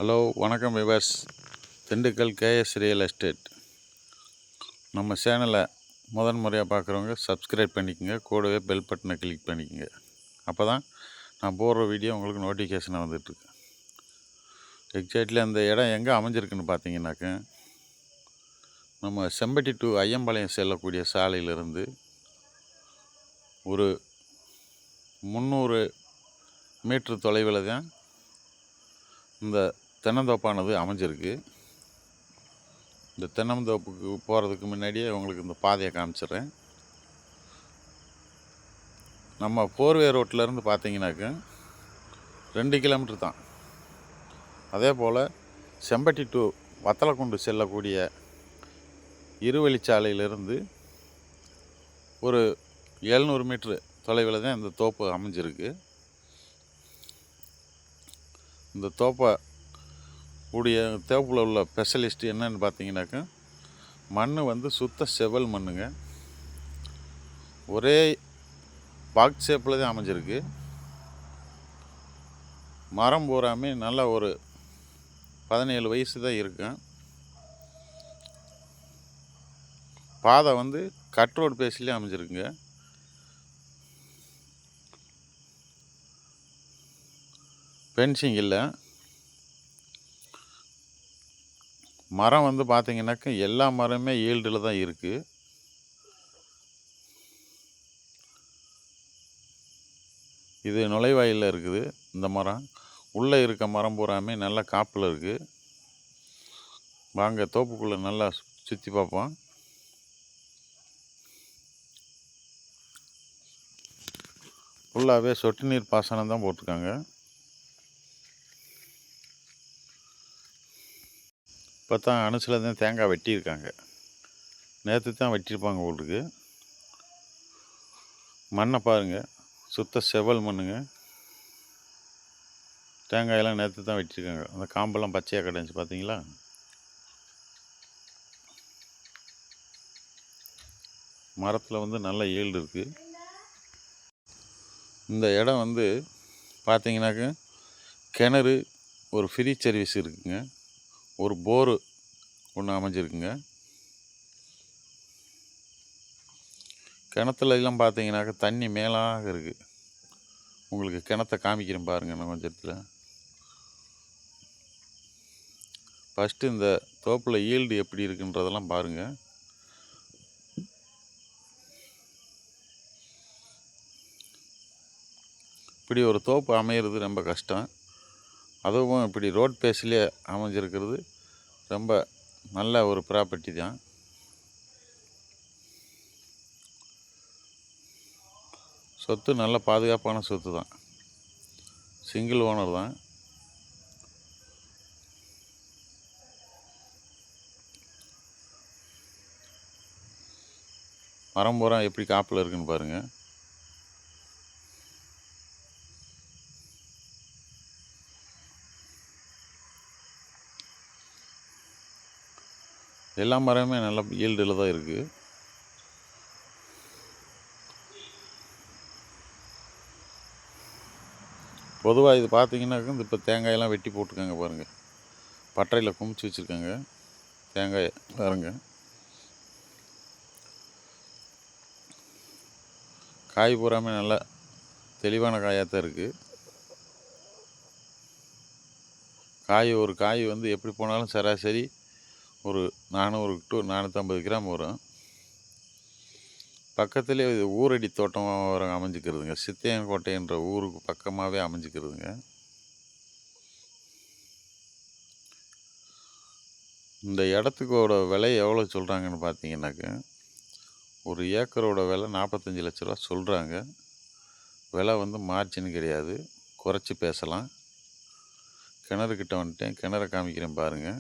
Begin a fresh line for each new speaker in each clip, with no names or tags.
Hello வணக்கம் viewers. Dindigul KS real estate நம்ம சேனலை முறையாக பார்க்குறவங்க சப்ஸ்கிரைப் பண்ணிக்கோங்க, கூடவே பெல் பட்டனை கிளிக் பண்ணிக்கோங்க. அப்போ தான் நான் போடுற வீடியோ உங்களுக்கு நோட்டிஃபிகேஷனாக வந்துட்டுருக்கு. எக்ஸாக்ட்லி அந்த இடம் எங்கே அமைஞ்சிருக்குன்னு பார்த்தீங்கன்னாக்க, நம்ம செம்பட்டி டு ஐயம்பாளையம் செல்லக்கூடிய சாலையிலிருந்து ஒரு 300 மீட்டர் தொலைவில் தான் இந்த தென்னந்தோப்பானது அமைஞ்சிருக்கு. இந்த தென்னந்தோப்புக்கு போகிறதுக்கு முன்னாடியே உங்களுக்கு இந்த பாதையை காமிச்சிட்றேன். நம்ம போர்வே ரோட்டிலேருந்து பார்த்தீங்கன்னாக்க 2 கிலோமீட்டர் தான். அதே போல் செம்பட்டி டு வத்தலக்குண்டு செல்லக்கூடிய இருவழிச்சாலையிலிருந்து ஒரு 700 மீட்ரு தொலைவில் தான் இந்த தோப்பு அமைஞ்சிருக்கு. இந்த தோப்பில் உள்ள ஸ்பெஷலிஸ்ட் என்னன்னு பார்த்தீங்கன்னாக்கா, மண் வந்து சுத்த செவல் மண்ணுங்க. ஒரே பாக்ஸ் ஷேப்பில் தான் அமைஞ்சிருக்கு. மரம் பூராமே நல்ல ஒரு 17 வயசு தான் இருக்கும். பாதை வந்து கட் ரோடு பேஸ்லேயே அமைஞ்சிருக்குங்க. ஃபென்சிங் இல்லை. மரம் வந்து பார்த்தீங்கன்னாக்கா எல்லா மரமே ஈல்டில் தான் இருக்குது. இது நுழைவாயிலில் இருக்குது. இந்த மரம் உள்ளே இருக்க மரம் பூராமே நல்லா காப்பில் இருக்குது. வாங்க தோப்புக்குள்ளே நல்லா சுற்றி பார்ப்போம். ஃபுல்லாகவே சொட்டு நீர் பாசனம் தான் போட்டிருக்காங்க. இப்போ தான் அனுசில் தான் தேங்காய் வெட்டியிருக்காங்க. நேற்று தான் வெட்டியிருப்பாங்க உங்களுக்கு. மண்ணை பாருங்கள், சுத்த செவல் மண்ணுங்க. தேங்காயெல்லாம் நேற்று தான் வெட்டியிருக்காங்க. அந்த காம்பெல்லாம் பச்சையாக கிடந்துச்சு பார்த்தீங்களா? மரத்தில் வந்து நல்ல ஈல்டு இருக்குது. இந்த இடம் வந்து பார்த்தீங்கன்னாக்க கிணறு, ஒரு ஃப்ரீ சர்வீஸ் இருக்குங்க, ஒரு போரு ஒன்று அமைஞ்சிருக்குங்க. கிணத்துல எல்லாம் பார்த்தீங்கன்னாக்க தண்ணி மேலாக இருக்குது. உங்களுக்கு கிணத்த காமிக்கிறேன் பாருங்கள். நான் கொஞ்சத்தில் ஃபஸ்ட்டு இந்த தோப்பில் ஈல்டு எப்படி இருக்குன்றதெல்லாம் பாருங்கள். இப்படி ஒரு தோப்பு அமையிறது ரொம்ப கஷ்டம். அதுவும் இப்படி ரோட் பேஸ்லேயே அமைஞ்சிருக்கிறது ரொம்ப நல்ல ஒரு ப்ராப்பர்ட்டி தான். சொத்து நல்ல பாதுகாப்பான சொத்து தான். சிங்கிள் ஓனர் தான். மரம் பூரா எப்படி காப்பில் இருக்குன்னு பாருங்கள். எல்லா மரமே நல்ல ஈல்டில் தான் இருக்குது. பொதுவாக இது பார்த்தீங்கன்னாக்க இப்போ தேங்காயெல்லாம் வெட்டி போட்டுருக்காங்க பாருங்கள். பட்டறையில் குமிச்சு வச்சுருக்காங்க தேங்காய் பாருங்க. காய் பூராமே நல்லா தெளிவான காயாக தான் இருக்குது. ஒரு காய் வந்து எப்படி போனாலும் சராசரி ஒரு 400 to 450 கிராம் வரும். பக்கத்துலேயே இது ஊரடி தோட்டமாக அமைஞ்சிக்கிறதுங்க. சித்தையன்கோட்டை என்ற ஊருக்கு பக்கமாகவே அமைஞ்சிக்கிறதுங்க. இந்த இடத்துக்கோட விலை எவ்வளோ சொல்கிறாங்கன்னு பார்த்தீங்கன்னாக்க, ஒரு ஏக்கரோட விலை 45 லட்ச ரூபா சொல்கிறாங்க. விலை வந்து மார்ஜின் கிடையாது, குறைச்சி பேசலாம். கிணறுக்கிட்ட வந்துட்டேன், கிணற காமிக்கிறேன் பாருங்கள்.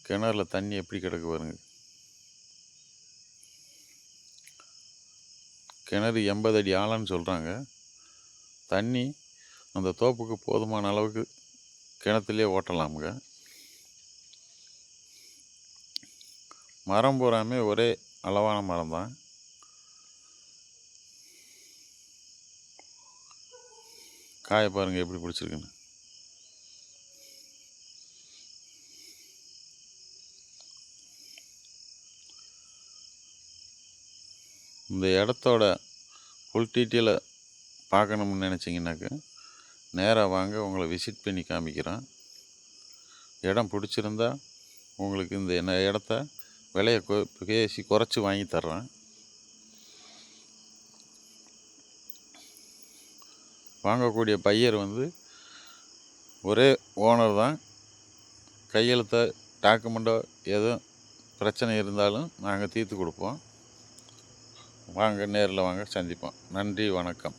கிணறுல தண்ணி எப்படி கிடக்கு பாருங்க. கிணறு 80 அடி ஆழம்னு சொல்கிறாங்க. தண்ணி அந்த தோப்புக்கு போதுமான அளவுக்கு கிணத்துலேயே ஓட்டலாமுங்க. மரம் பூராமே ஒரே அளவான மரம் தான். காயை பாருங்கள் எப்படி பிடிச்சிருக்குன்னு. இந்த இடத்தோட ஃபுல் டீட்டெயிலை பார்க்கணும்னு நினச்சிங்கனாக்க நேராக வாங்க, உங்களை விசிட் பண்ணி காமிக்கிறேன். இடம் பிடிச்சிருந்தா உங்களுக்கு இந்த இடத்த விலையை பேசி குறைச்சி வாங்கி தர்றேன். வாங்கக்கூடிய பையர் வந்து ஒரே ஓனர் தான். கையெழுத்த டாக்குமெண்ட்டோ எதுவும் பிரச்சனை இருந்தாலும் நாங்கள் தீர்த்து கொடுப்போம். வாங்க, நேரில் வாங்க, சந்திப்போம். நன்றி, வணக்கம்.